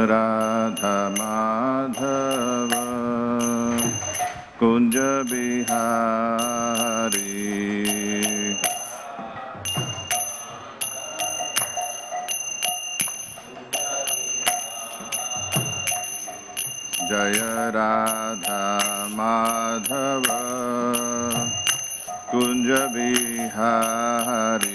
Radha Madhava Kunja Bihari Jaya Radha Madhava Kunja Bihari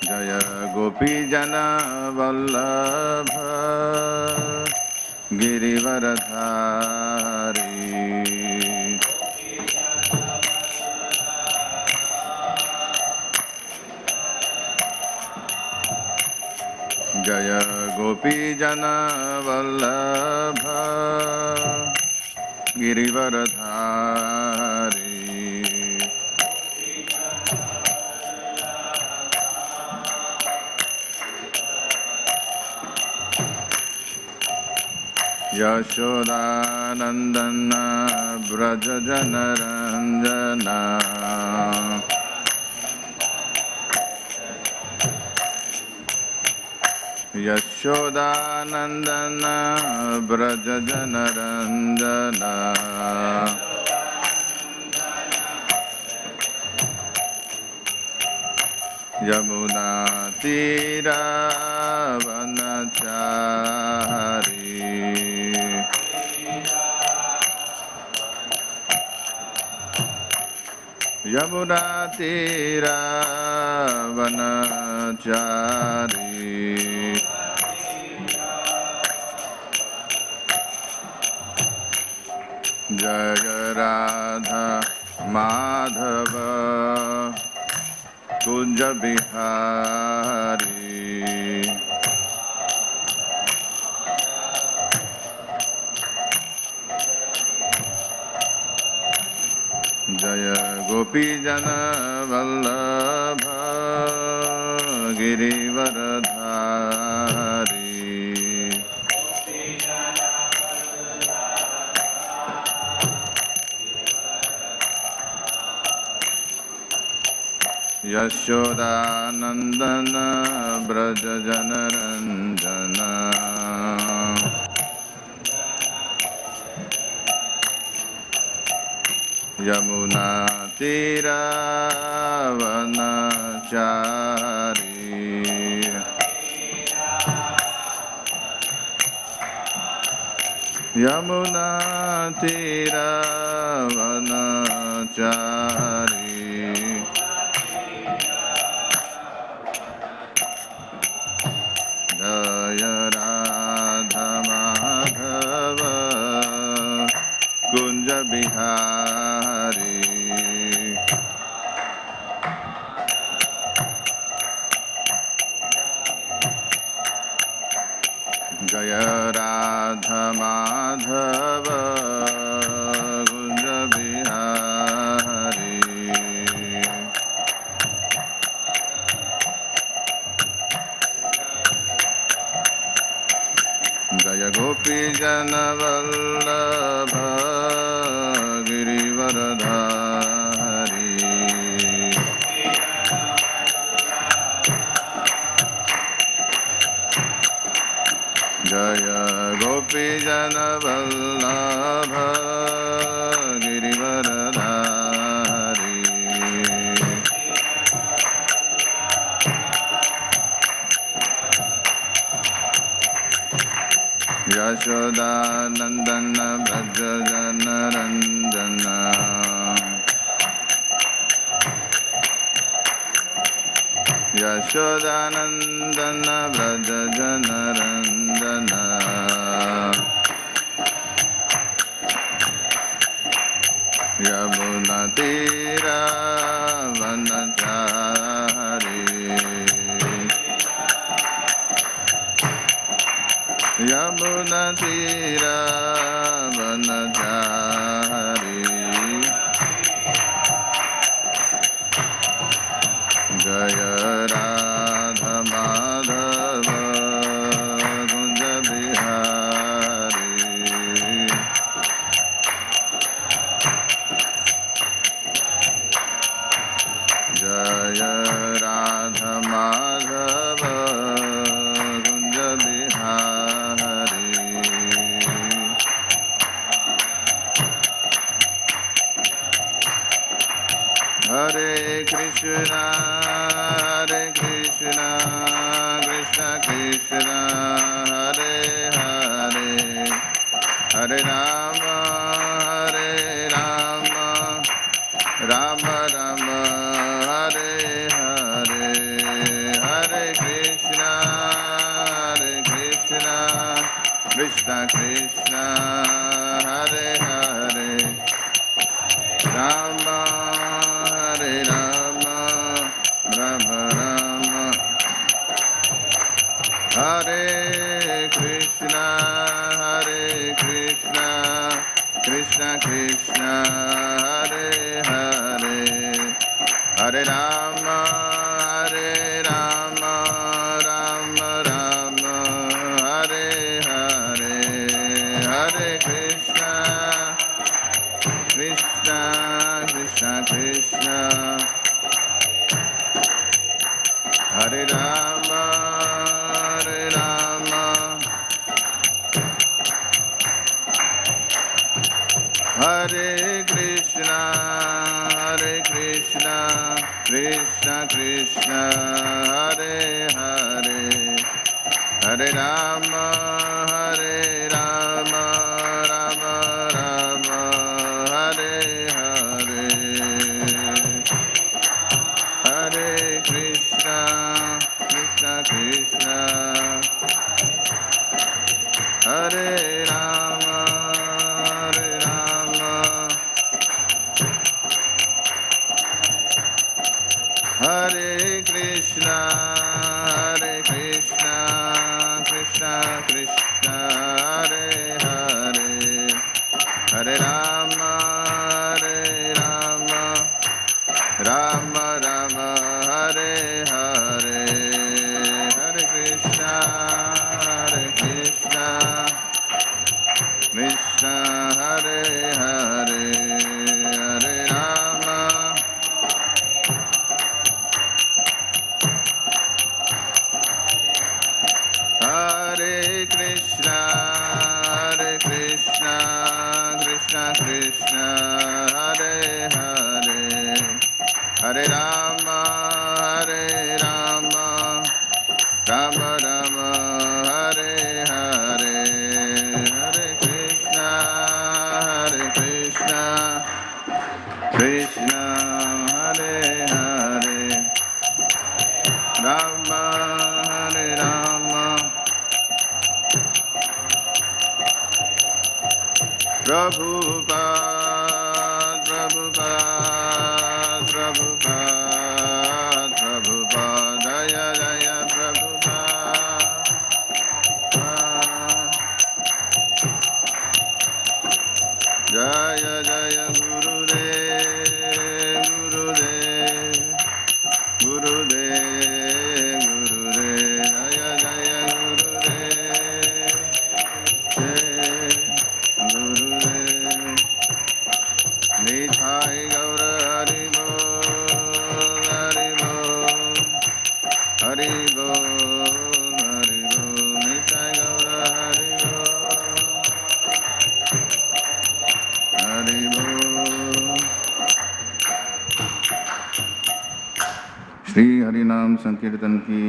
Jaya Gopi Jana Vallabha Girivaradhari Jaya Gopi Jana Vallabha Girivaradhari Yashodanandana Brajajanaranjana Yashodanandana Brajajanaranjana Yamuna Tira Vanachari Yamuna Tira Vanachari Jaya Radha Madhava Kunja Bihari Jaya Gopi Jana Vallabha Girivaradhari Yashodanandana Brajajanaranjana Yamuna Tira Vanachari Yamuna Tira Vanachari Jaya Radha Madhava Kunja Bihari Jaya Radha Madhava Kunja Bihari Jaya Gopi Jana Vallabha Girivaradhari Jaya Gopi Jana Vallabha Girivaradhari Yashodanandana Brajajanaranjana Yashodanandana Brajajanaranjana Yamuna Tira Vanachari Yamuna Tira Vanachari Jaya Radha Madhava Kunja Bihari Krishna, Hare Krishna, Krishna Krishna, Hare Hare, Hare Rama, Hare Rama, Rama Rama, Hare Hare, Hare Krishna, Krishna Krishna, Hare Hare, Rama Hare Rama, Rama Rama, Hare Krishna, Krishna Krishna, Hare Hare, Hare Rama, Rama Rama, Hare Hare, Hare Krishna, Krishna Krishna, Hare Rama, Hare Krishna, Krishna Krishna, Hare Hare, Hare Rama, Rama Rama, Hare Hare, Hare Krishna, Krishna, Hare Rama, Hare Krishna, Krishna Krishna, Hare Hare, Hare Rama, Rama Rama, Hare Hare, Hare Krishna, Krishna Hare Hare, Hare Rama, Hare Krishna, Krishna Krishna, Hare Hare, Hare Rama, Rama Rama, Hare Hare, Hare Krishna, Krishna Hare Hare, Rama Rama, Prabhupada, Jaya Jaya Prabhupada, Jaya Jaya Gurudev, Gurudev, Jaya Jaya Gurudev, Gurudev, Nithai Gaura Hari Bol, Hari Bol, Nithai Gaura Hari Bol, Shri Harinam Sankirtan ki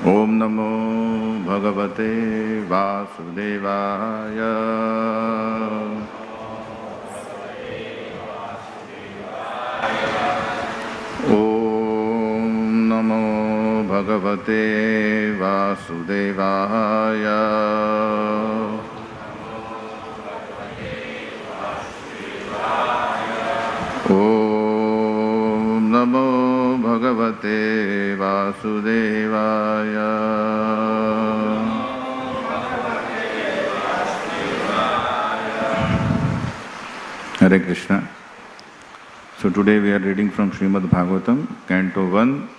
Om Namo Bhagavate Vasudevaya. Om Namo Bhagavate Vasudevaya. Om Namo Bhagavate Vasudevaya. Hare Krishna. So today we are reading from Srimad-Bhagavatam, Canto 1,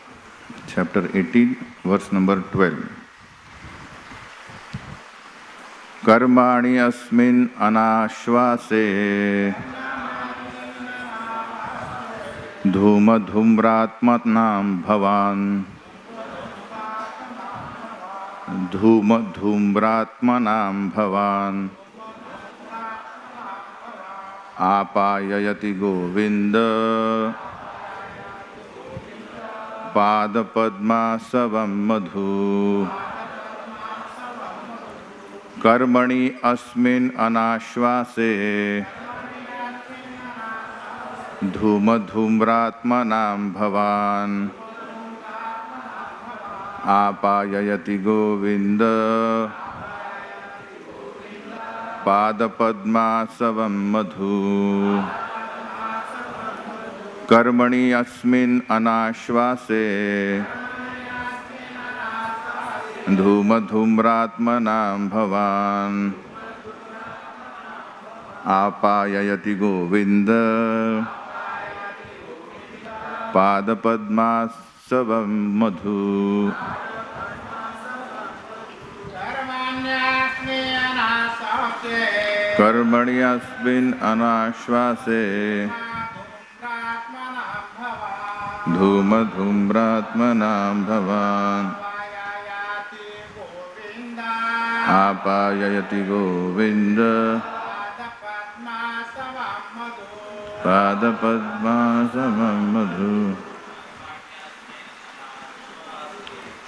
Chapter 18, verse number 12. Karmani asmin anashvase धूमधूम्रात्मनां भवान् धूमधूम्रात्मनां भवान् आपाययति गोविन्द पादपद्मासवं मधु कर्मणि अस्मिन् अनाश्वासे धूमधूम्रात्मनां भवान् आपाययति गोविन्द पादपद्मासवं मधु कर्मणि अस्मिन् अनाश्वासे धूमधूम्रात्मनां भवान् आपाययति गोविन्द पादपद्मासवं मधु कर्मणि अस्मिन् अनाश्वासे धूमधूम्रात्मनां भवान् आपाययति गोविन्द पादपद्मासवं मधु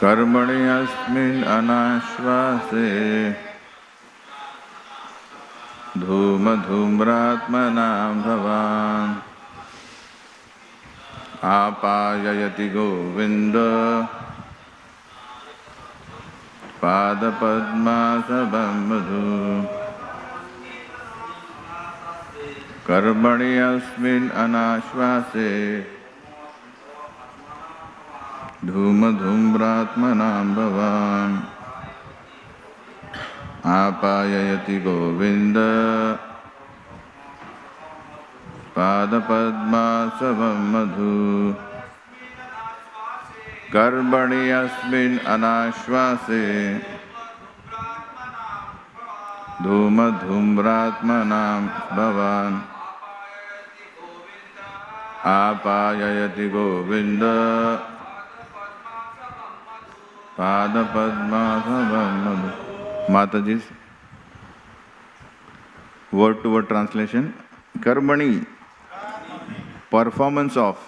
कर्मणि अस्मिन् अनाश्वासे धूमधूम्रात्मनां भवान् आपाययति गोविन्द पादपद्मासवं मधु कर्मणि अस्मिन् अनाश्वासे धूमधूम्रात्मनां भवान् आपाययति गोविन्द पादपद्मासवं मधु कर्मणि अस्मिन् अनाश्वासे धूमधूम्रात्मनां भवान् आपाययति गोविन्द पादपद्मासवं मधु. Mataji's word to word translation. Karmani, performance of,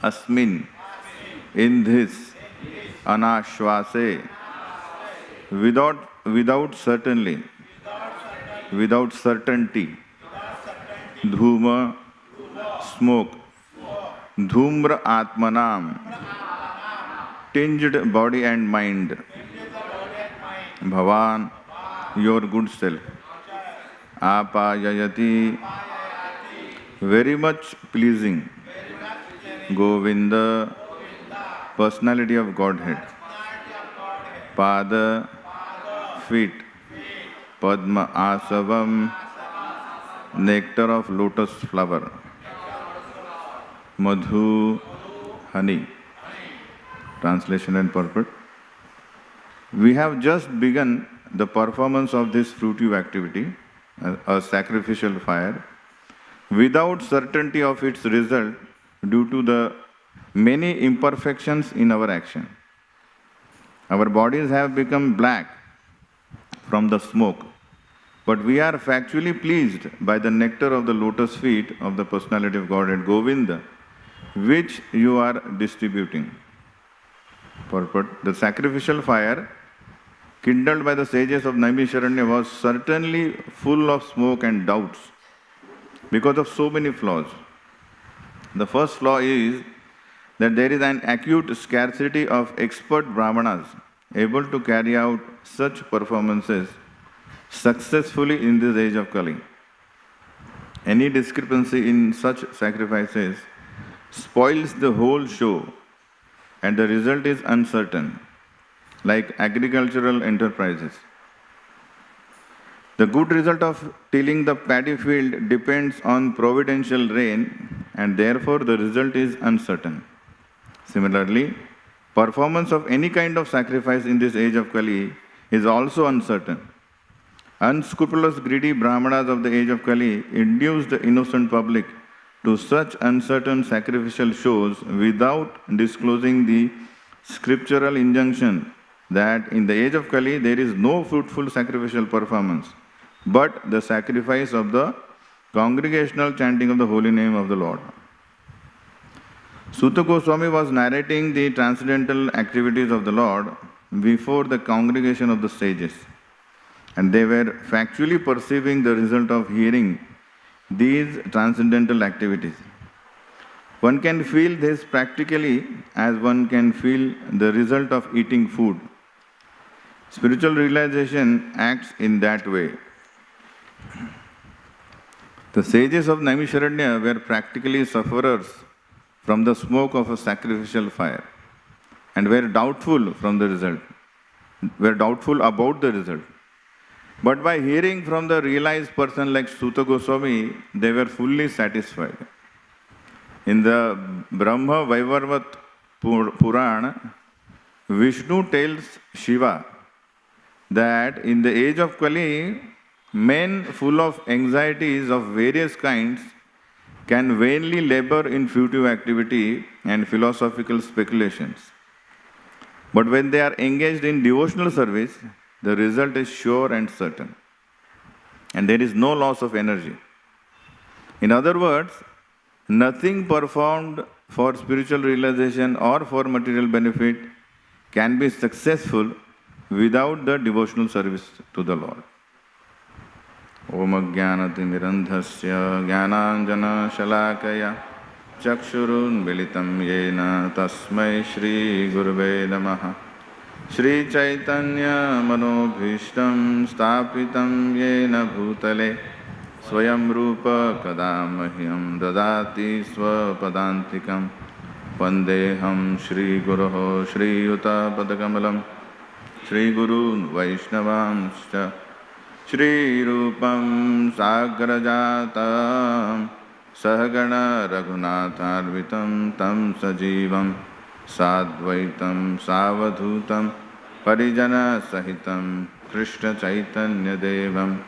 asmin, in this, anashvase, without certainly, without certainty, dhuma, smoke, dhumra atmanam, tinged body and mind, bhavan, your good self, apayayati, very much pleasing, govinda, personality of Godhead, pada, feet, padma asavam, nectar of lotus flower, madhu, honey. Translation and purport. We have just begun the performance of this fruitive activity, a sacrificial fire, without certainty of its result due to the many imperfections in our action. Our bodies have become black from the smoke, but we are factually pleased by the nectar of the lotus feet of the personality of Godhead, Govinda, which you are distributing. Purport. The sacrificial fire kindled by the sages of Naimisharanya was certainly full of smoke and doubts because of so many flaws. The first flaw is that there is an acute scarcity of expert brahmanas able to carry out such performances successfully in this age of Kali. Any discrepancy in such sacrifices spoils the whole show, and the result is uncertain, like agricultural enterprises. The good result of tilling the paddy field depends on providential rain, and therefore the result is uncertain. Similarly, performance of any kind of sacrifice in this age of Kali is also uncertain. Unscrupulous, greedy brahmanas of the age of Kali induce the innocent public to such uncertain sacrificial shows without disclosing the scriptural injunction that in the age of Kali there is no fruitful sacrificial performance, but the sacrifice of the congregational chanting of the holy name of the Lord. Sutta Goswami was narrating the transcendental activities of the Lord before the congregation of the sages, and they were factually perceiving the result of hearing these transcendental activities. One can feel this practically as one can feel the result of eating food. Spiritual realization acts in that way. The sages of Naimisharanya were practically sufferers from the smoke of a sacrificial fire and were doubtful about the result. But by hearing from the realized person like Sutta Goswami, they were fully satisfied. In the Brahma Vaivarvat Purana, Vishnu tells Shiva that in the age of Kali, men full of anxieties of various kinds can vainly labor in fruitive activity and philosophical speculations. But when they are engaged in devotional service, the result is sure and certain, and there is no loss of energy. In other words, nothing performed for spiritual realization or for material benefit can be successful without the devotional service to the Lord. Om Ajnanatimirandhasya Jnananjana Shalakaya Chakshurun Militam Yena Tasmai Shri Gurave Namaha Shri Chaitanya Manobhishtam Stapitam Yena Bhutale Swayam Rupa Kadamahyam Dadati Swapadantikam Vandeham Shri Guruho Shri Yuta Padakamalam Shri Gurun Vaishnavamscha Shri Rupam Sagrajatam Sahagana Raghunatharvitam Tam Sajivam Sadvaitam Savadhutam Parijana Sahitam Krishna Chaitanya Devam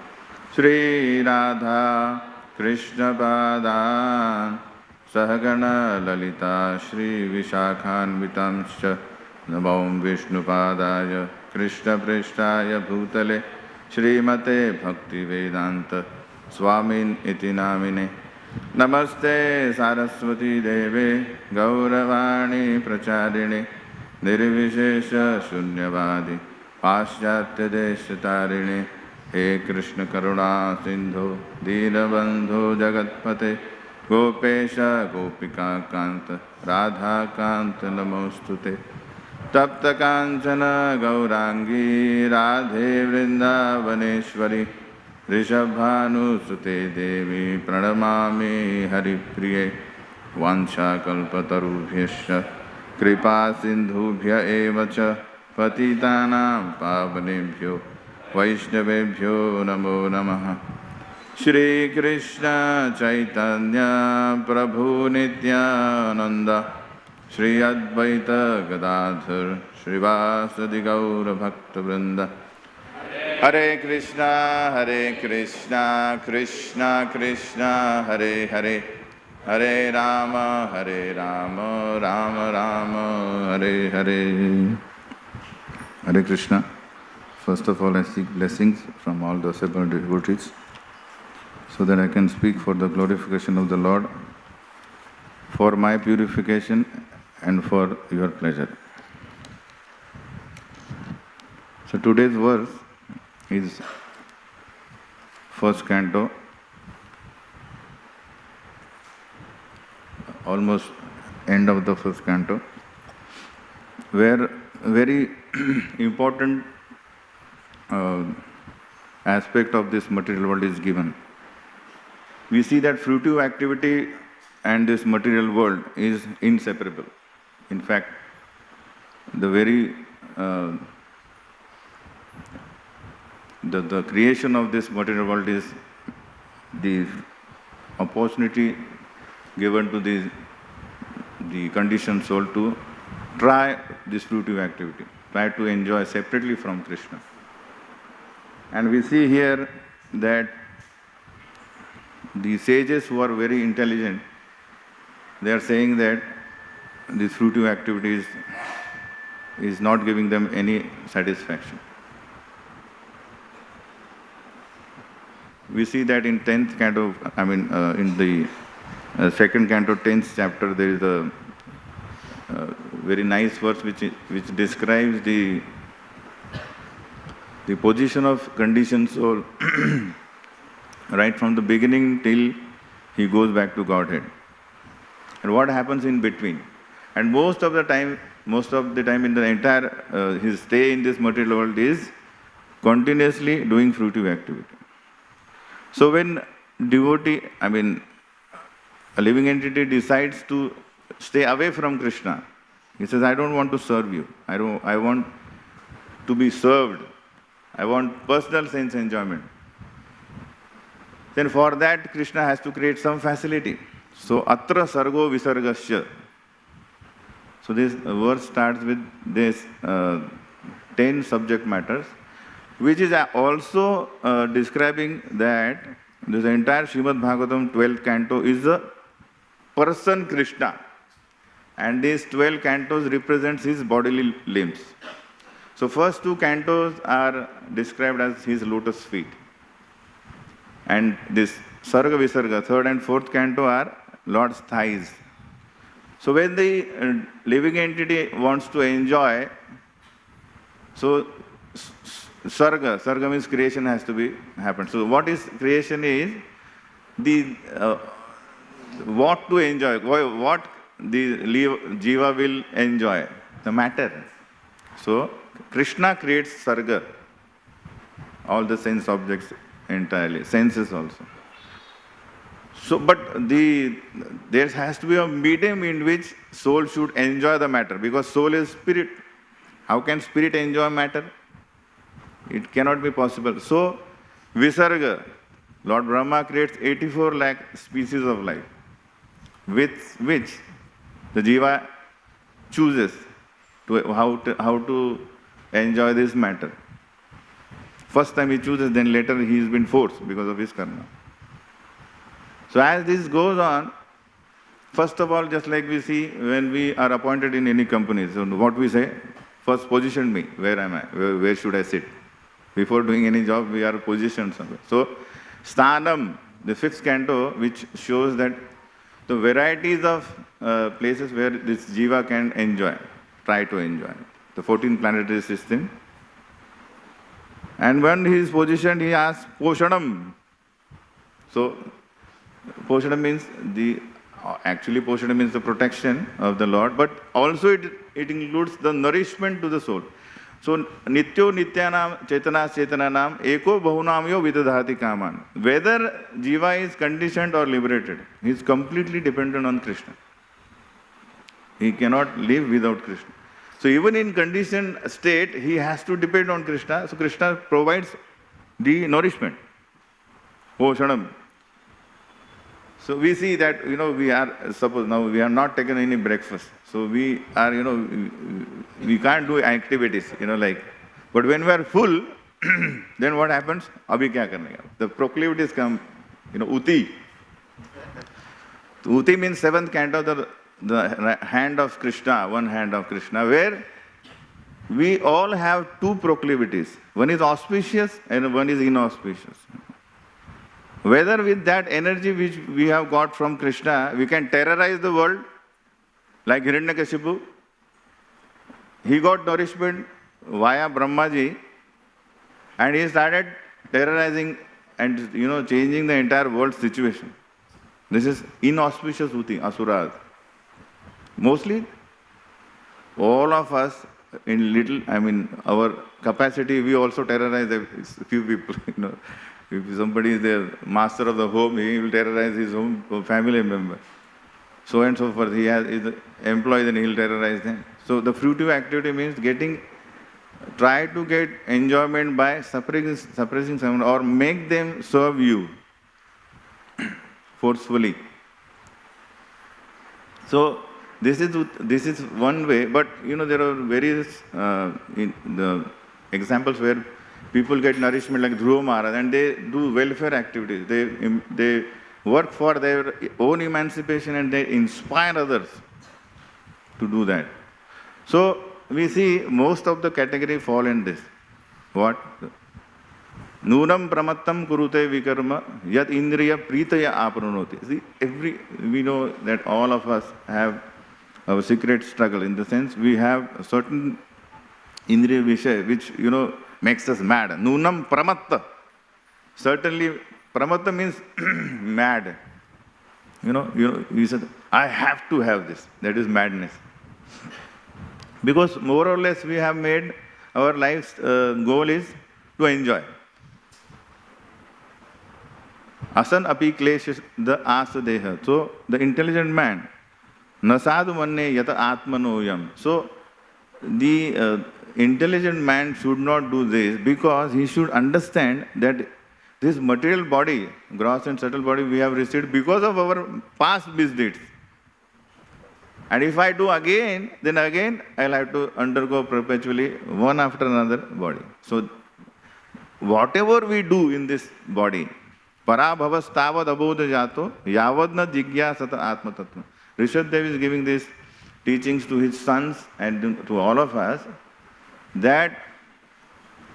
Shri Radha Krishna Padan Sahagana Lalita Shri Vishakhanvitamscha Namo Vishnu Padaya Krishna Prishtaya Bhutale Srimate Bhakti Vedanta Swamin Iti Namine Namaste Saraswati Deve Gauravani Pracharine Nirvishesha Shunyavadi Paschatya Deshatarine He Krishna Karuna Sindhu Dinabandhu Jagatpate Gopesha Gopika Kanta Radha Kanta Namostute Tapta Kanchana Gaurangi Radhe Vrindavaneshwari Rishabhanu Sute Devi Pranamami Haripriye Vansha Kalpatarubhyascha Kripa Sindhubhya Evacha Patitanam Pavanebhyo Vaishnavebhyo Namo Namaha Shri Krishna Chaitanya Prabhu Nityananda Shri Advaita Gadadhar Srivasadi Gaura Bhakta Vrinda Hare Krishna, Krishna Krishna, Hare Hare, Hare Rama, Rama Rama, Hare Hare. Hare Krishna. First of all, I seek blessings from all the assembled devotees so that I can speak for the glorification of the Lord, for my purification and for your pleasure. So today's verse is first canto, almost end of the first canto, where very important aspect of this material world is given. We see that fruitive activity and this material world is inseparable. In fact, the very the creation of this material world is the opportunity given to the conditioned soul to try this fruitive activity, try to enjoy separately from Krishna. And we see here that the sages who are very intelligent, they are saying that this fruitive activity is not giving them any satisfaction. We see that in 10th canto, in the second canto, 10th chapter, there is a very nice verse which describes the position of conditioned soul right from the beginning till he goes back to Godhead. And what happens in between. And most of the time in the entire his stay in this material world is continuously doing fruitive activity. So when devotee, a living entity decides to stay away from Krishna, he says, I don't want to serve you. I want to be served. I want personal sense enjoyment. Then for that, Krishna has to create some facility. So, atra sargo visargasya. So this verse starts with this 10 subject matters, which is also describing that this entire Srimad-Bhagavatam 12th canto is a person Krishna. And these 12 cantos represents his bodily limbs. So first 2 cantos are described as his lotus feet. And this Sarga Visarga, 3rd and 4th canto are Lord's thighs. So when the living entity wants to enjoy, so Sarga means creation has to be happened. So what is creation is the what to enjoy, what the jiva will enjoy, the matter. So Krishna creates Sarga, all the sense objects entirely, senses also. So, but there has to be a medium in which soul should enjoy the matter, because soul is spirit. How can spirit enjoy matter? It cannot be possible. So, Visarga, Lord Brahma creates 84 lakh species of life, with which the jiva chooses how to enjoy this matter. First time he chooses, then later he has been forced because of his karma. So as this goes on, first of all, just like we see when we are appointed in any company, so what we say, first position me, where am I, where should I sit? Before doing any job, we are positioned somewhere. So Sthanam, the 5th canto, which shows that the varieties of places where this jiva can enjoy, try to enjoy. The 14 planetary system. And when he is positioned, he asks Poshanam. So Poshanam means actually Poshanam means the protection of the Lord, but also it includes the nourishment to the soul. So Nityo Nityanam Chaitana Chaitananam Eko Bahunamyo Vidadhati Kaman. Whether jiva is conditioned or liberated, he is completely dependent on Krishna. He cannot live without Krishna. So even in conditioned state, he has to depend on Krishna. So Krishna provides the nourishment. Poshanam. So we see that, suppose now we have not taken any breakfast. So we are, we can't do activities, But when we are full, then what happens? Abhi kya karne ka? The proclivities come, uti. Uti means 7th canto, the hand of Krishna, one hand of Krishna, where we all have 2 proclivities. One is auspicious and one is inauspicious. Whether with that energy which we have got from Krishna, we can terrorize the world, like Hiranyakashipu. He got nourishment via Brahmaji, and he started terrorizing and changing the entire world situation. This is inauspicious uti, asuras. Mostly, all of us in little, our capacity, we also terrorize a few people, If somebody is the master of the home, he will terrorize his own family member. So and so forth. He is employed, then he will terrorize them. So the fruitive activity means try to get enjoyment by suppressing someone or make them serve you forcefully. So this is one way, but there are various the examples where people get nourishment like Dhruva Maharaj, and they do welfare activities. They work for their own emancipation and they inspire others to do that. So we see most of the category fall in this. What? Nunam pramattam kurute vikarma yat indriya pritaya apranoti. See, we know that all of us have our secret struggle, in the sense we have a certain indriya vishay which, makes us mad. Nunam pramatta. Certainly, pramatta means mad. You said, I have to have this. That is madness. Because more or less we have made our life's goal is to enjoy. Asan api klesh the asa deha. So the intelligent man, nasadu manne yata atmanoyam. So the intelligent man should not do this, because he should understand that this material body, gross and subtle body, we have received because of our past misdeeds. And if I do again, then again I'll have to undergo perpetually one after another body. So whatever we do in this body, parabhavas tavad abodha jato yavadna jigyasata atma tattva. Rishabdev is giving these teachings to his sons and to all of us, that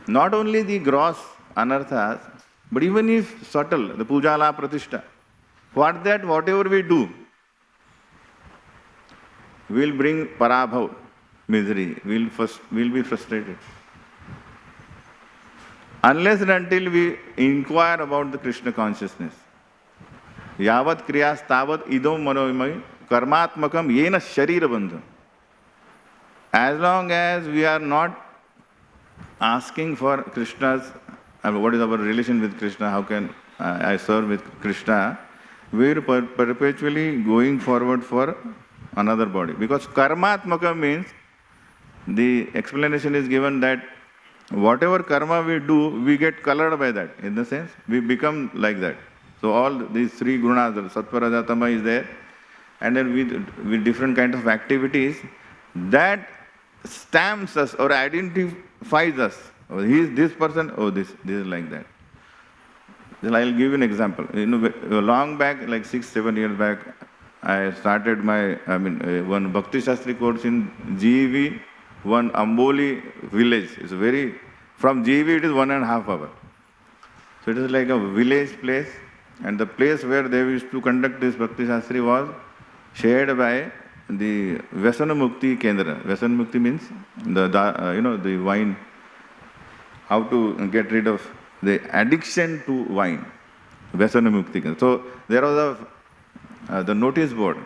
not only the gross anarthas, but even if subtle, the pujala pratishta, whatever we do, will bring parabhav, misery, will be frustrated. Unless and until we inquire about the Krishna consciousness. Yavat kriyas tavat idom manoimai karmatmakam yena sharira bandham. As long as we are not asking for Krishna's, what is our relation with Krishna, how can I serve with Krishna, we are perpetually going forward for another body. Because karmatmaka means, the explanation is given that whatever karma we do, we get colored by that. In the sense, we become like that. So all these three gunas, sattva, raja, tama is there. And then with different kinds of activities, that stamps us or identifies us. Oh, he is this person, oh, this is like that. Then I'll give you an example. Long back, like 6-7 years back, I started one Bhakti Shastri course in GEV, one Amboli village. It's from GEV it is 1.5 hours. So it is like a village place, and the place where they used to conduct this Bhakti Shastri was shared by the Vyasana Mukti Kendra. Vyasana Mukti means the wine, how to get rid of the addiction to wine. Vyasana Mukti Kendra. So there was the notice board.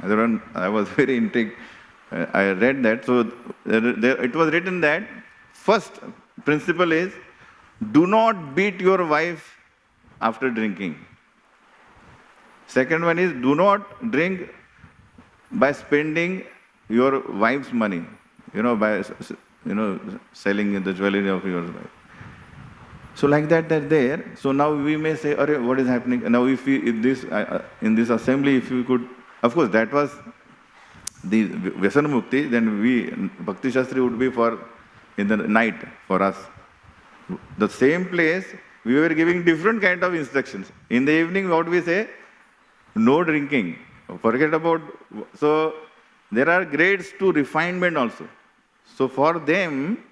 I was very intrigued. I read that. So it was written that first principle is, do not beat your wife after drinking. Second one is, do not drink by spending your wife's money, by selling the jewelry of your wife. So like that, they're there. So now we may say, what is happening? Now if in this assembly, if we could, of course that was the Vyasana Mukti, then Bhakti Shastri would be in the night for us. The same place, we were giving different kind of instructions. In the evening, what we say? No drinking. Forget about, so there are grades to refinement also. So for them,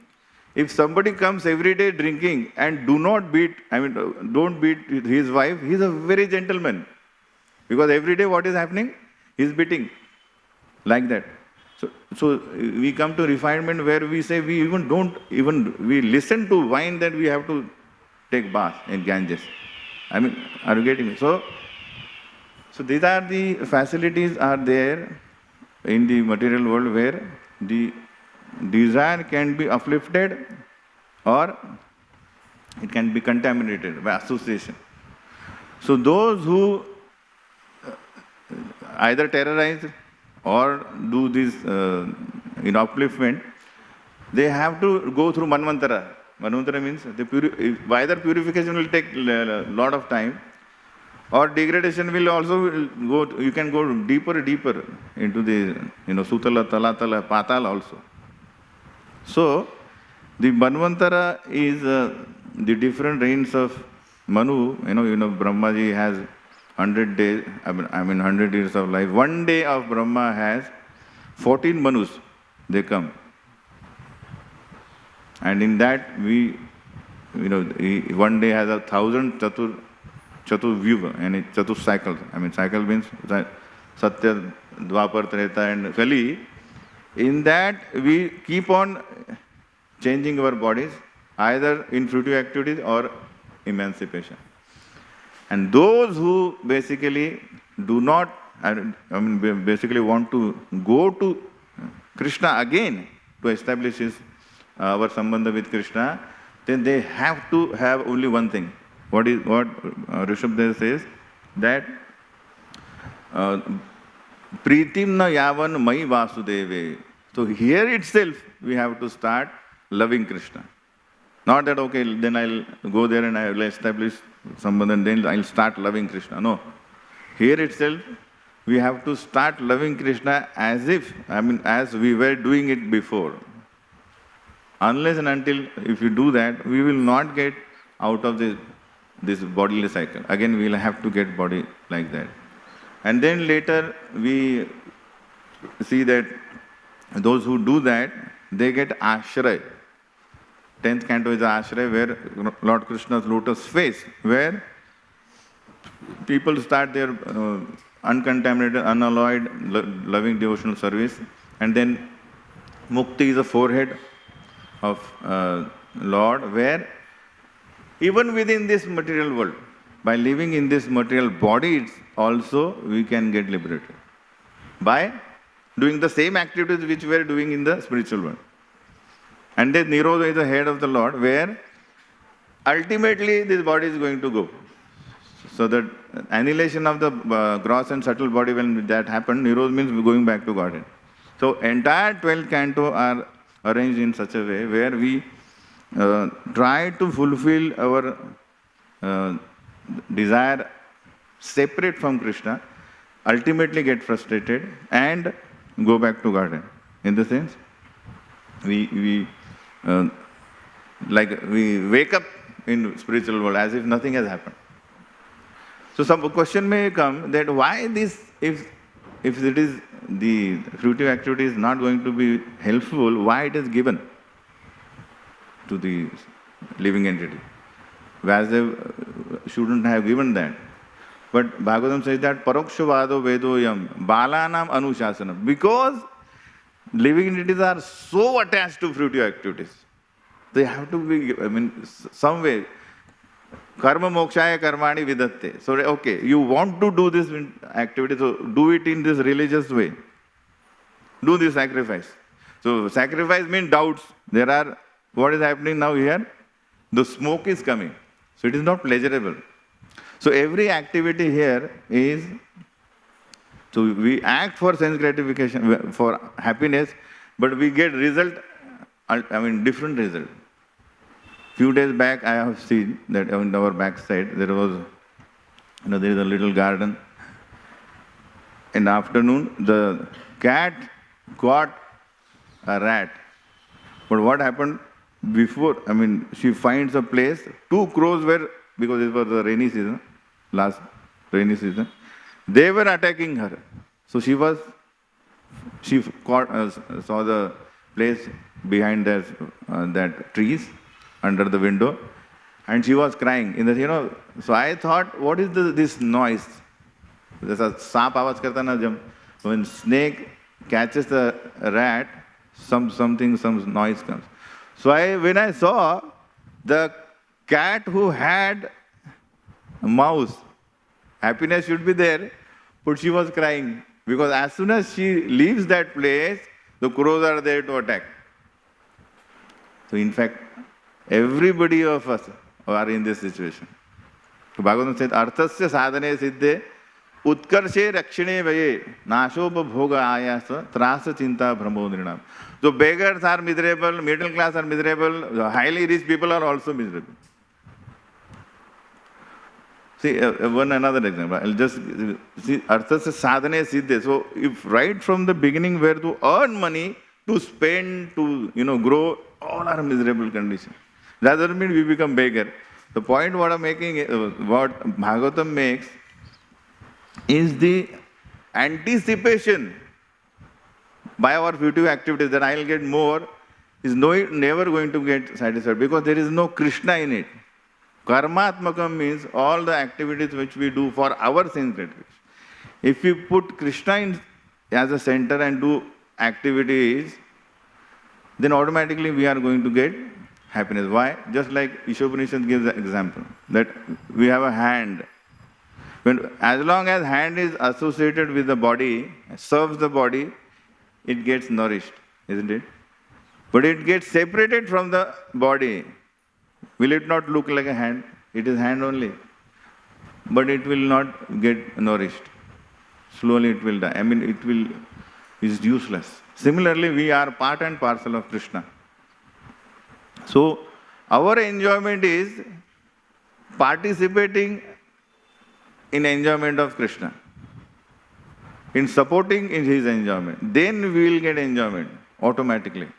if somebody comes every day drinking and don't beat his wife, he's a very gentleman. Because every day what is happening? He's beating. Like that. So we come to refinement where we say we we listen to wine that we have to take bath in Ganges. Are you getting me? So these are the facilities are there in the material world where the desire can be uplifted or it can be contaminated by association. So those who either terrorize or do this upliftment, they have to go through Manvantara. Manvantara means either purification will take a lot of time, or degradation will also go. You can go deeper into the Sutala, Talatala, Patala also. So the Manvantara is the different reigns of Manu. Brahmaji has 100 days, 100 years of life. One day of Brahma has 14 Manus, they come. And in that one day has 1,000 Chatur View, and Chatur cycles. Cycle means Satya, Dwapar, Treta and Kali. In that we keep on changing our bodies, either in fruitive activities or emancipation. And those who basically do not, basically want to go to Krishna again to establish our sambandha with Krishna, then they have to have only one thing. What Rishabh says, that Pritim na yavan mai vasudeve. So here itself we have to start loving Krishna. Not that, okay, then I'll go there and I will establish sambandha and then I'll start loving Krishna. No. Here itself we have to start loving Krishna as we were doing it before. Unless and until if you do that, we will not get out of this bodily cycle. Again, we will have to get body like that. And then later we see that those who do that, they get ashray. 10th canto is ashray, where Lord Krishna's lotus face, where people start their uncontaminated, unalloyed, loving devotional service. And then mukti is the forehead of Lord, where even within this material world, by living in this material body also, we can get liberated by doing the same activities which we are doing in the spiritual world. And then Nirodha is the head of the Lord, where ultimately this body is going to go. So the annihilation of the gross and subtle body, when that happened, Nirodha means going back to Godhead. So entire 12th canto are arranged in such a way where we try to fulfill our desire separate from Krishna, ultimately get frustrated and go back to Godhead. In the sense, we wake up in spiritual world as if nothing has happened. So some question may come that why this, if it is the fruitive activity is not going to be helpful, why it is given to the living entity? Vasudev shouldn't have given that. But Bhagavatam says that parokshvado vedoyam balanam anushasana. Because living entities are so attached to fruitive activities, they have to be, some way. Karma mokshaya karmani vidatte. So, okay, you want to do this activity, so do it in this religious way. Do this sacrifice. So, sacrifice means doubts. What is happening now here? The smoke is coming. So, it is not pleasurable. So, every activity here is, so we act for sense gratification, for happiness, but we get different result. Few days back, I have seen that on our backside, there was, there is a little garden. In the afternoon, the cat caught a rat. But what happened before, she finds a place, 2 crows were, because it was the rainy season, last rainy season, they were attacking her. So she saw the place behind that trees, under the window, and she was crying. So I thought, what is this noise? There's a saap awaaz karta na, when snake catches the rat, some noise comes. So when I saw the cat who had a mouse, happiness should be there, but she was crying, because as soon as she leaves that place, the crows are there to attack. So in fact, everybody of us are in this situation. So Bhagavatam says, Arthasya sadhane siddhe utkarshe rakshane vaye nashopabhoga ayasa trasa chinta brahmodrinam. So beggars are miserable, middle class are miserable, the highly rich people are also miserable. See, another example. I'll just see, Arthasya sadhane siddhe. So if right from the beginning we are to earn money, to spend, to grow, all are miserable conditions. That doesn't mean we become beggar. The point what I'm making, what Bhagavatam makes, is the anticipation by our fruitive activities that I'll get more, is never going to get satisfied because there is no Krishna in it. Karmatmakam means all the activities which we do for our sense gratification. If we put Krishna in as a center and do activities, then automatically we are going to get happiness. Why? Just like Ishopanishad gives an example, that we have a hand. As long as hand is associated with the body, serves the body, it gets nourished, isn't it? But it gets separated from the body. Will it not look like a hand? It is hand only. But it will not get nourished. Slowly it will die. Is useless. Similarly, we are part and parcel of Krishna. So, our enjoyment is participating in enjoyment of Krishna, in supporting in his enjoyment. Then we will get enjoyment automatically.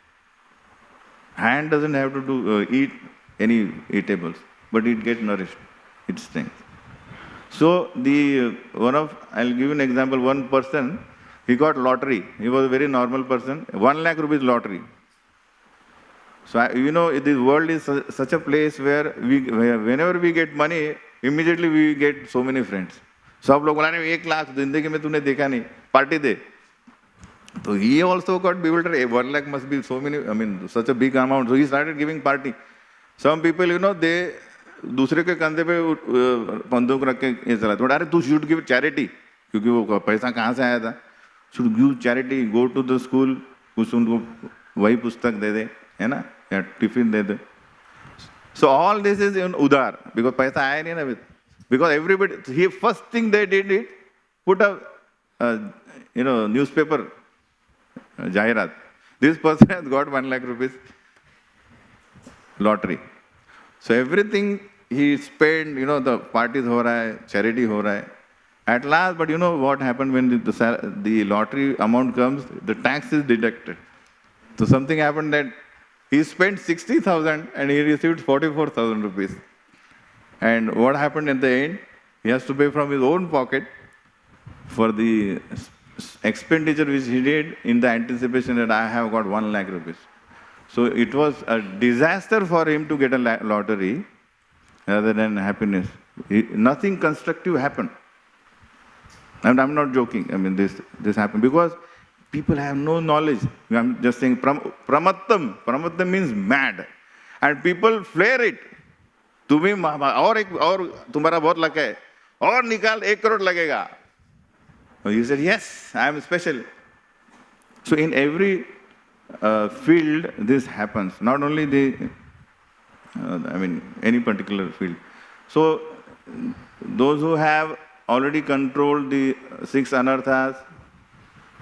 Hand doesn't have to eat any eatables, but it gets nourished, its strength. So I'll give you an example. One person, he got lottery. He was a very normal person. 1 lakh rupees lottery. So this world is such a place where whenever we get money, immediately we get so many friends. सब लोग बोला 1 लाख जिंदगी में तूने देखा नहीं, party they. So he also got bewildered. 1 lakh must be so many, such a big amount. So he started giving party. Some people, they दूसरे के कंधे पे बंदूक रख के ये चला. अरे तू should give charity, क्योंकि वो पैसा कहाँ से आया था. Should give charity, go to the school, कुछ उनको वही पुस्तक दे दे, है ना, या tiffin they they. So all this is in udar, because पैसा आया नहीं ना. Because everybody, first thing they did it, put a newspaper jahirat. This person has got 1 lakh rupees lottery. So everything he spent, the parties ho raha hai, charity ho raha hai. At last, but what happened when the lottery amount comes, the tax is deducted. So something happened that he spent 60,000 and he received 44,000 rupees. And what happened at the end? He has to pay from his own pocket for the expenditure which he did in the anticipation that I have got 1 lakh rupees. So it was a disaster for him to get a lottery rather than happiness. Nothing constructive happened. And I'm not joking. This happened because people have no knowledge. I'm just saying pramattam. Pramattam means mad. And people flare it. तुम्हें और तुम्हारा बहुत luck है और निकाल 1 crore लगेगा. You said, yes, I am special. So in every field, this happens. Not only any particular field. So those who have already controlled the 6 anarthas,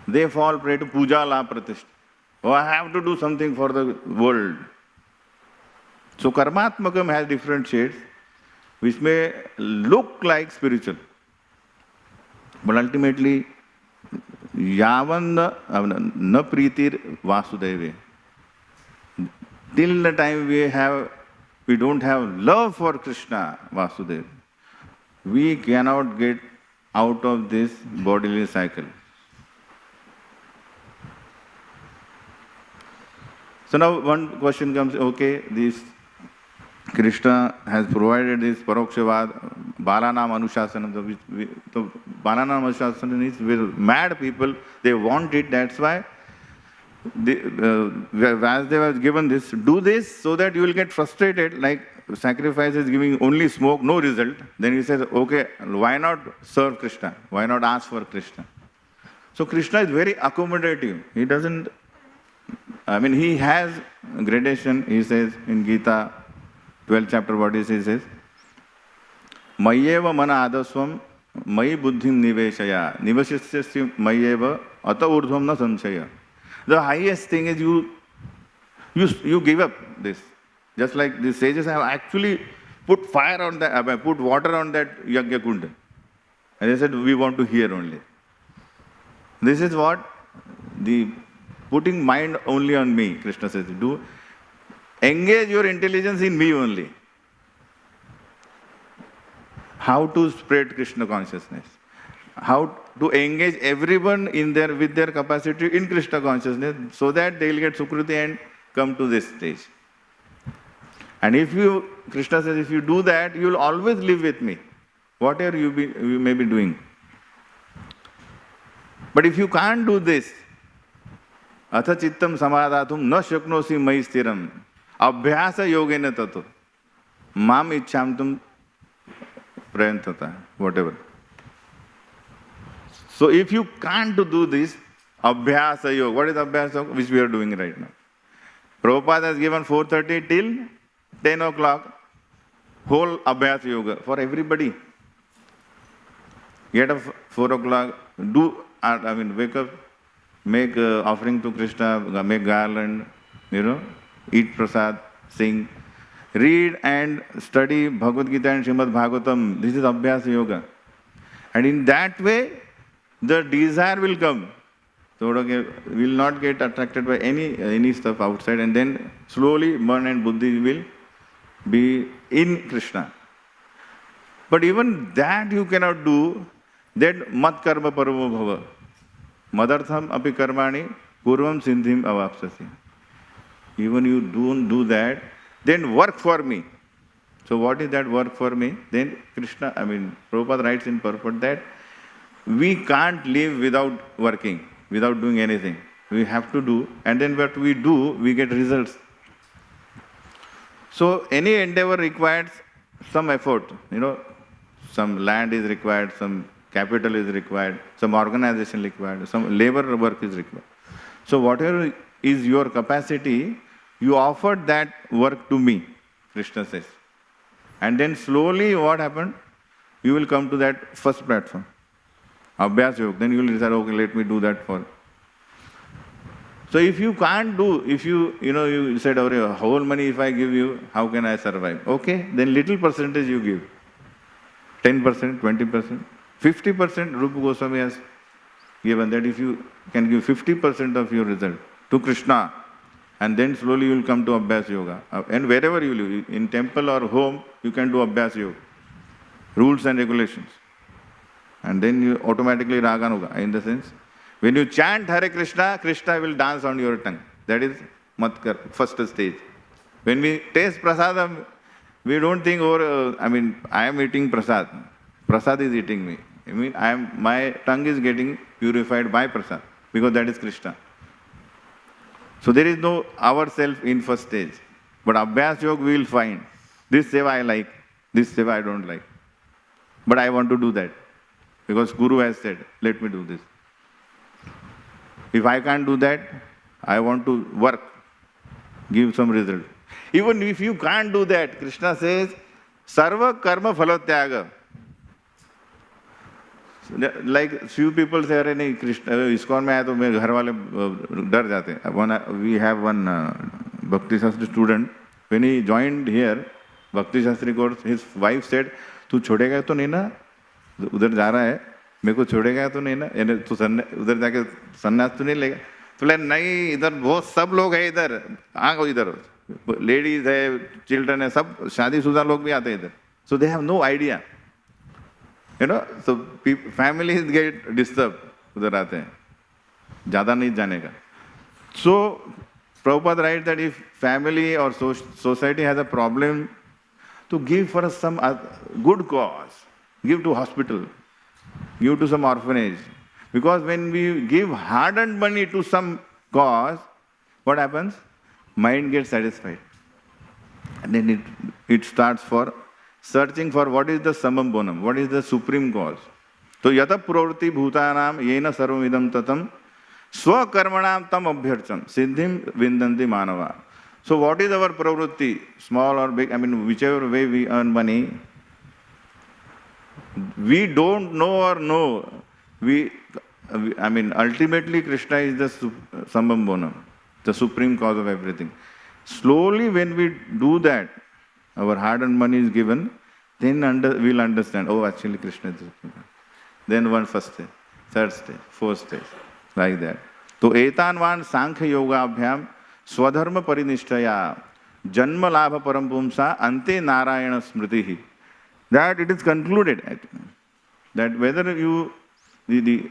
they fall prey to puja la pratishta. Oh, I have to do something for the world. So karmatmakam has different shades, which may look like spiritual. But ultimately, yavan na pritir vasudeve. Till the time we don't have love for Krishna, Vasudeva, we cannot get out of this bodily cycle. So now one question comes, okay, this Krishna has provided this Parokshevad, Balanam Anushasanam. So Balanam Anushasanam is with mad people, they want it, that's why Vasudeva was given this, do this so that you will get frustrated, like sacrifice is giving only smoke, no result. Then he says, okay, why not serve Krishna? Why not ask for Krishna? So Krishna is very accommodative. He doesn't, he has gradation. He says in Gita, 12th chapter, what he says? Mayeva mana adasvam, mayi buddhim niveshaya, nivashisyasya mayeva ata urdhvam na samshaya. The highest thing is you give up this. Just like the sages have actually put fire on that, put water on that Yagya Kunda. And they said, we want to hear only. This is what? The putting mind only on me, Krishna says. Do engage your intelligence in me only. How to spread Krishna consciousness? how to engage everyone in their with their capacity in Krishna consciousness, so that they will get Sukriti and come to this stage. And if you, Krishna says, if you do that, you will always live with me, whatever you may be doing. But if you can't do this, atha chittam samadhatum na shaknosi mai stiram abhyasa yogena tato mam ichhamtum prayantata, whatever. So if you can't do this, abhyasa yoga, what is abhyasa yoga? Which we are doing right now. Prabhupada has given 4:30 till 10 o'clock, whole abhyasa yoga for everybody. Get up 4 o'clock, wake up, make offering to Krishna, make garland, eat prasad, sing, read and study Bhagavad Gita and Srimad-Bhagavatam. This is abhyasa yoga. And in that way, the desire will come. So we will not get attracted by any stuff outside, and then slowly man and buddhi will be in Krishna. But even that you cannot do, that mat karma paramo bhava. Madartham api karmani purvam sindhim avapsasi. Even you don't do that, then work for me. So what is that work for me? Then Krishna, Prabhupada writes in purport that we can't live without working, without doing anything. We have to do, and then what we do, we get results. So any endeavor requires some effort. Some land is required, some capital is required, some organization required, some labor work is required. So whatever is your capacity, you offer that work to me, Krishna says. And then slowly what happened? You will come to that first platform. Abhyas yoga. Then you will decide, okay, let me do that for. So if you can't do, if you said, oh, whole money if I give you, how can I survive? Okay, then little percentage you give. 10%, 20%, 50%, Rupa Goswami has given that if you can give 50% of your result to Krishna, and then slowly you will come to Abhyas yoga. And wherever you live, in temple or home, you can do Abhyas yoga. Rules and regulations. And then you automatically Raganuga, in the sense, when you chant Hare Krishna, Krishna will dance on your tongue. That is Matkar, first stage. When we taste prasadam, we don't think, I am eating prasad. Prasad is eating me. My tongue is getting purified by prasad, because that is Krishna. So there is no ourself in first stage. But Abhyas yoga we will find. This seva I like, this seva I don't like. But I want to do that. Because Guru has said, let me do this. If I can't do that, I want to work, give some result. Even if you can't do that, Krishna says, Sarva karma phalatyaga. Like few people say, अरे नहीं Krishna ISKCON में आया तो मेरे घर वाले डर जाते हैं. We have one Bhakti Shastri student. When he joined here, Bhakti Shastri course, his wife said, तू छोड़ेगा तो नहीं ना? उधर जा रहा है, मेरे को छोड़ेगा तो नहीं ना? तू उधर जाके सन्यास तो नहीं लेगा? तो नहीं, इधर बहुत सब लोग हैं इधर, आगो इधर, लेडीज है, चिल्ड्रन है, सब शादीशुदा लोग भी आते हैं इधर. So they have no idea. So families get disturbed, उधर आते हैं, ज़्यादा नहीं जाने का. So Prabhupada writes that if family or society has a problem, to give for some good cause, give to hospital, give to some orphanage. Because when we give hard-earned money to some cause, what happens? Mind gets satisfied. And then it starts for searching for what is the samam bonam, what is the supreme cause. So yata pravritti bhutanam yena sarvam idam tatam swakarmanam tam abhyarcham siddhim vindanti manava. So what is our pravritti, small or big, whichever way we earn money, we don't know or know. Ultimately Krishna is the samam bonam, the supreme cause of everything. Slowly when we do that, our hard-earned money is given, then we'll understand, oh, actually Krishna is the supreme cause. Then one first stage, third stage, fourth stage, like that. So etanvan sankhya yoga abhyam swadharma parinishthaya janma labha parampumsa ante narayana smritihi. That it is concluded that whether you the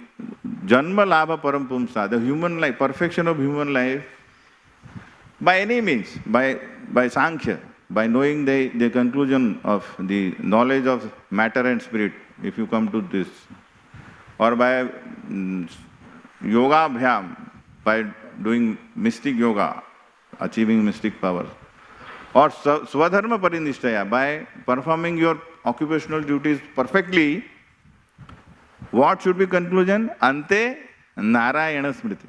Janma Labha Param Pumsa, the human life, perfection of human life, by any means, by Sankhya, by knowing the conclusion of the knowledge of matter and spirit, if you come to this, or by yoga bhyam, by doing mystic yoga, achieving mystic powers, or swadharma parinishthaya, by performing your occupational duties perfectly, what should be conclusion? Ante Narayana Smriti.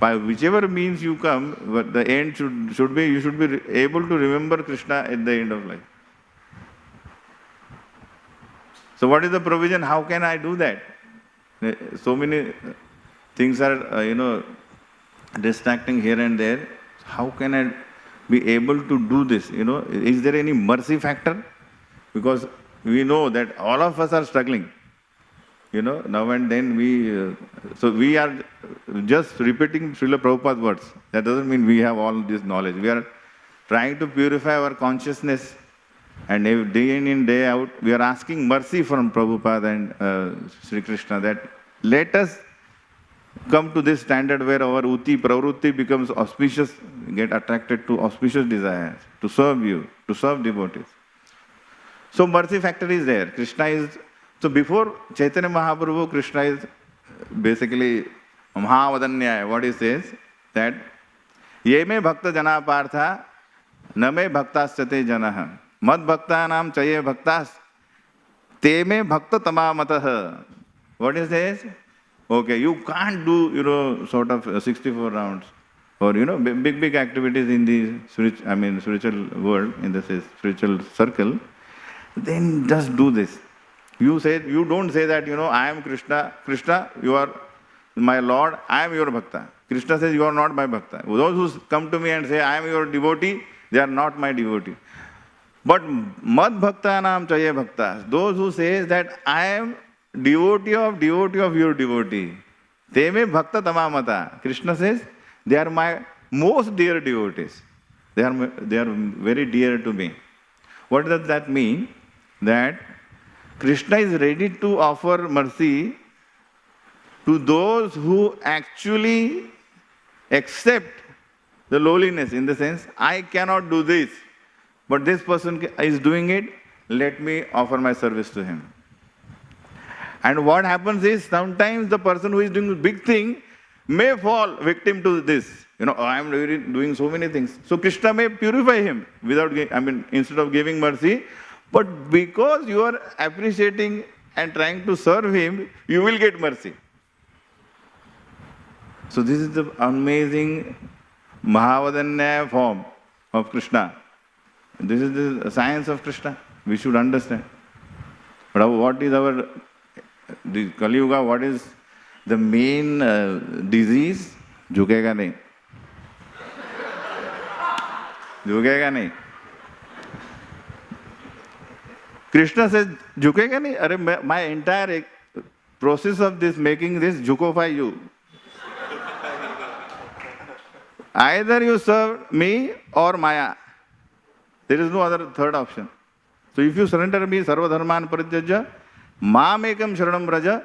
By whichever means you come, the end should be, you should be able to remember Krishna at the end of life. So what is the provision? How can I do that? So many things are, distracting here and there. How can I be able to do this? Is there any mercy factor? Because we know that all of us are struggling. Now and then so we are just repeating Srila Prabhupada's words. That doesn't mean we have all this knowledge. We are trying to purify our consciousness, and day in and day out, we are asking mercy from Prabhupada and Sri Krishna that let us come to this standard where our uti, pravrutti becomes auspicious, get attracted to auspicious desires, to serve you, to serve devotees. So mercy factor is there. So before Chaitanya Mahaprabhu, Krishna is basically Mahavadanyaya. What he says, that Ye me bhakta jana partha, na me bhaktasyate janah, mad bhaktanam chaye bhaktas, te me bhakta tamamatah. What he says? Okay, you can't do, sort of 64 rounds or, big activities in the spiritual world, in the spiritual circle. Then just do this. You don't say that, I am Krishna. Krishna, you are my Lord, I am your bhakta. Krishna says, you are not my bhakta. Those who come to me and say, I am your devotee, they are not my devotee. But mad bhakta naam chaye bhaktas. Those who say that I am devotee of your devotee, te me bhakta tamamata. Krishna says, they are my most dear devotees. They are very dear to me. What does that mean? That Krishna is ready to offer mercy to those who actually accept the lowliness, in the sense, I cannot do this, but this person is doing it, let me offer my service to him. And what happens is, sometimes the person who is doing a big thing may fall victim to this. I am really doing so many things. So Krishna may purify him instead of giving mercy. But because you are appreciating and trying to serve him, you will get mercy. So this is the amazing Mahavadanyaya form of Krishna. This is the science of Krishna. We should understand. But what is the Kali Yuga, what is the main disease? Jhukega nahi. Jhukega nahi. Krishna says, jhukega nahi? Arey, my entire process of this, making this, jhukofy you. Either you serve me or Maya. There is no other third option. So if you surrender me, sarva dharman parijajya, mam ekam sharanam braja,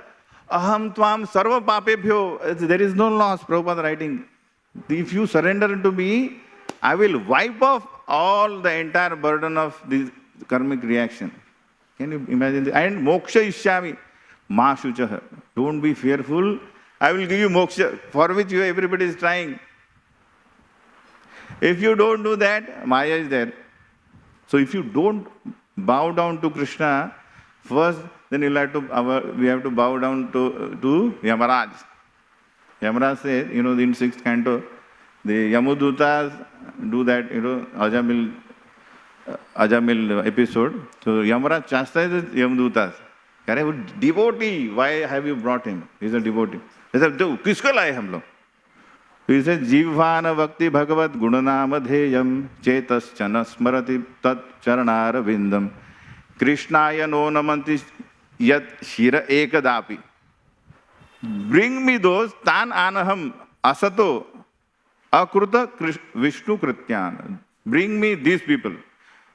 aham tvam sarva papebhyo. There is no loss, Prabhupada writing. If you surrender to me, I will wipe off all the entire burden of this karmic reaction. Can you imagine this? And moksha ishyami, ma shuchah. Don't be fearful. I will give you moksha, for which everybody is trying. If you don't do that, Maya is there. So if you don't bow down to Krishna, first, then we have to bow down to Yamaraj. Yamaraj says, in 6th canto, the Yamudutas do that, Ajamil episode. So Yamaraj chastises Yamudutas. Devotee, why have you brought him? He's a devotee. He said, kisko laaye hum log? He says, Jivvana Bhakti Bhagavat Gunanamadheyam Chetaschana Smarati Tat Charanara Vindam Krishnaya no namanti yat shira ekadapi. Bring me those tan anaham asato akruta Vishnu Krityan. Bring me these people.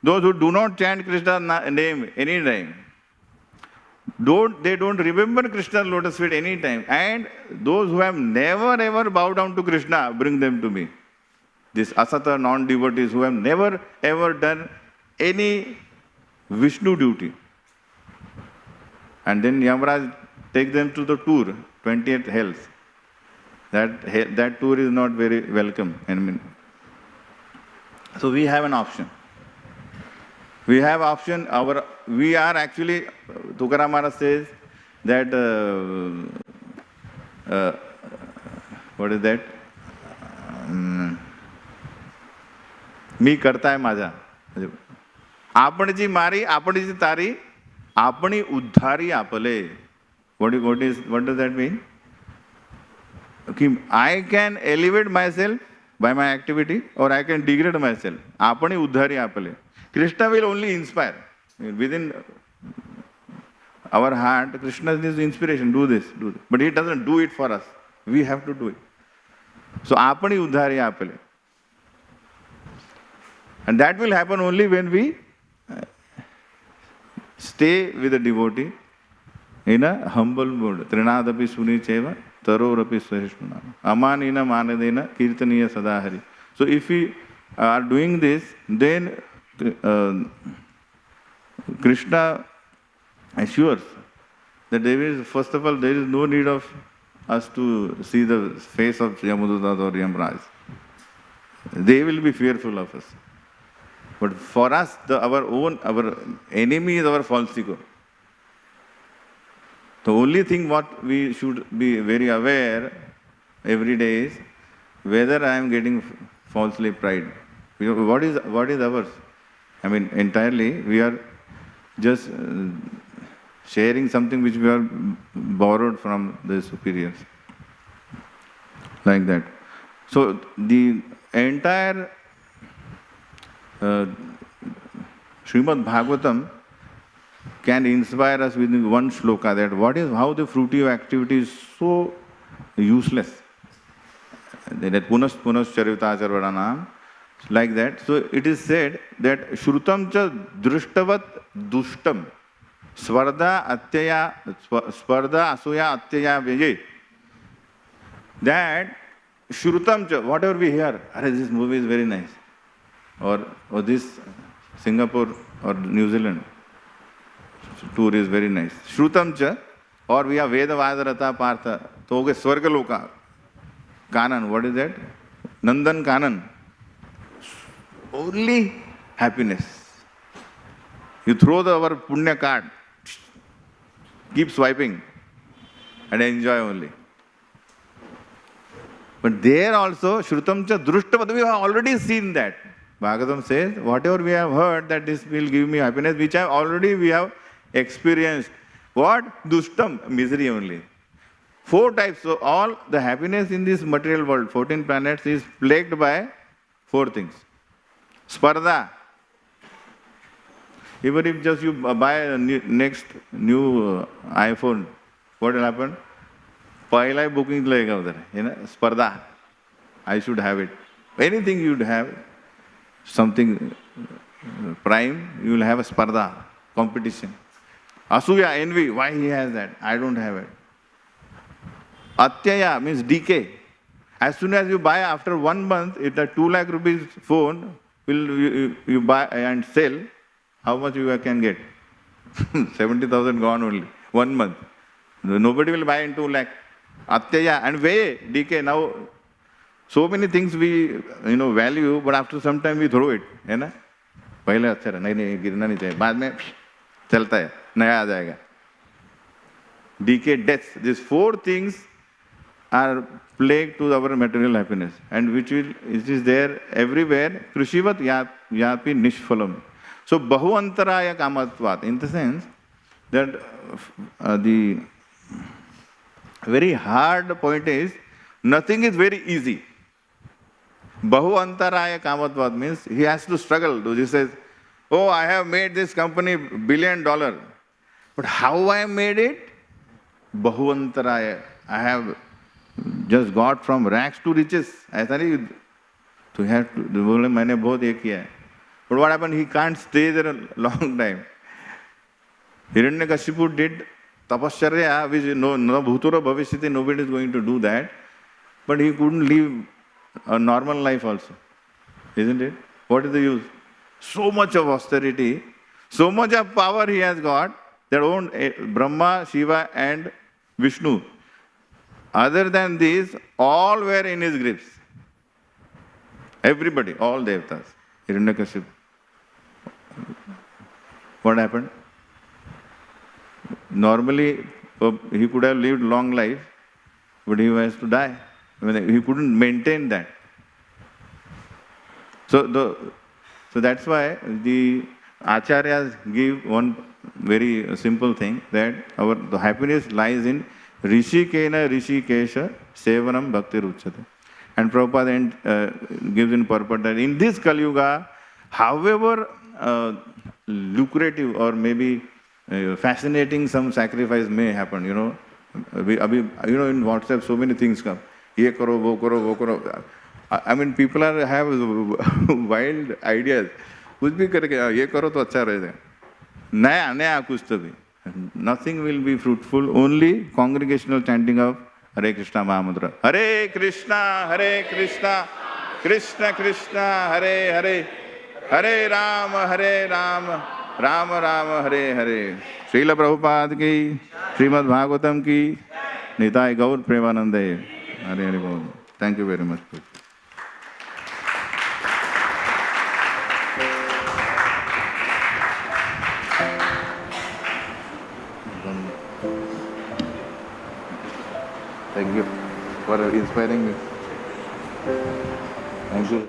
Those who do not chant Krishna's name any time. They don't remember Krishna's lotus feet any time. And those who have never ever bowed down to Krishna, bring them to me. These asata non-devotees who have never ever done any Vishnu duty. And then Yamaraj take them to the tour, 20th hells. That tour is not very welcome. I mean, so we have an option. We have option. We are actually, Tukaram Maharaj says that, what is that? मी करताय माझा. आपण जी मारी, आपण जी तारी, आपणी उद्धारी आपले. What does that mean? I can elevate myself by my activity or I can degrade myself. आपणी उद्धारी आपले. Krishna will only inspire. Within our heart, Krishna is inspiration. Do this, do this. But he doesn't do it for us. We have to do it. So, apani udhari apale. And that will happen only when we stay with a devotee in a humble mood. Trinadapi suni cheva, tarorapi swahishnuna. Amanina manadena, kirtaniya sadahari. So, if we are doing this, then Krishna assures that first of all, there is no need of us to see the face of Yamadutta or Yamaraj. They will be fearful of us. But for us, our enemy is our false ego. The only thing what we should be very aware every day is whether I am getting falsely pride. What is ours? I mean, entirely, we are just sharing something which we are borrowed from the superiors. Like that. So, the entire Srimad-Bhagavatam can inspire us with one shloka, that how the fruitive activity is so useless. That punas charivita charvadanam. Like that. So it is said that Shrutam cha drishtavat dushtam sparda asuya atyaya veje. That Shrutam cha, whatever we hear, this movie is very nice. Or this Singapore or New Zealand tour is very nice. Shrutam cha, or we have Veda Vadarata Partha, Toge Swargaloka. Kanan, what is that? Nandan Kanan. Only happiness. You throw our punya card, keep swiping, and enjoy only. But there also, Shrutam cha Drushtavat, we have already seen that. Bhagavatam says, whatever we have heard, that this will give me happiness, which we have experienced. What? Dushtam, misery only. 4 types. So all the happiness in this material world, 14 planets, is plagued by 4 things. Sparda. Even if just you buy a next new iPhone, what will happen? Pahila booking lega udhar. Sparda. I should have it. Anything you would have, something prime, you will have a sparda, competition. Asuya, envy. Why he has that? I don't have it. Atyaya means decay. As soon as you buy, after 1 month, it's a 2 lakh rupees phone, will you buy and sell, how much you can get? 70,000 gone only. 1 month. Nobody will buy in 2 lakh. Atyaya and way, decay. Now, so many things we value, but after some time we throw it. है ना? पहले अच्छा रहा, नहीं गिरना नहीं चाहिए. बाद में चलता है, नया आ जाएगा. Decay, death. These 4 things are plague to our material happiness, and which is there everywhere. Krishivat yapi nishphalam. So bahuantaraya kamatvat, in the sense that the very hard point is, nothing is very easy. Bahuantaraya kamatvat means he has to struggle. He says, oh, I have made this company $1 billion. But how I made it? Bahuantaraya. I have just got from rags to riches. ऐसा नहीं, तो have to, बोले मैंने बहुत ये किया है. But what happened? He can't stay there a long time. Hiranyakashipu did tapasarya, which no bhutura bhavishyati, nobody is going to do that. But he couldn't live a normal life also. Isn't it? What is the use? So much of austerity, so much of power he has got, that own Brahma, Shiva and Vishnu. Other than these, all were in his grips. Everybody, all devatas. Hiranyakashipu. What happened? Normally, he could have lived long life, but he has to die. I mean, he couldn't maintain that. So that's why the acharyas give one very simple thing, that the happiness lies in Rishikena Rishikesha Sevanam Bhakti Ruchate. And Prabhupada gives in purport that in this Kali Yuga, however lucrative or maybe fascinating some sacrifice may happen, in WhatsApp so many things come. Ye karo, wo karo, wo karo. I mean, people have wild ideas. कुछ भी करके ये करो तो अच्छा रहेगा. नया नया कुछ तो भी. Nothing will be fruitful. Only congregational chanting of Hare Krishna Mahamantra. Hare Krishna, Krishna Krishna, Hare Hare, Hare Rama, Rama Rama, Hare Hare. Srila Prabhupada ki, Srimad-Bhagavatam ki, Nitai Gaur Premanande. Hare Hare Bol. Thank you very much. Thank you for inspiring me. Thank you.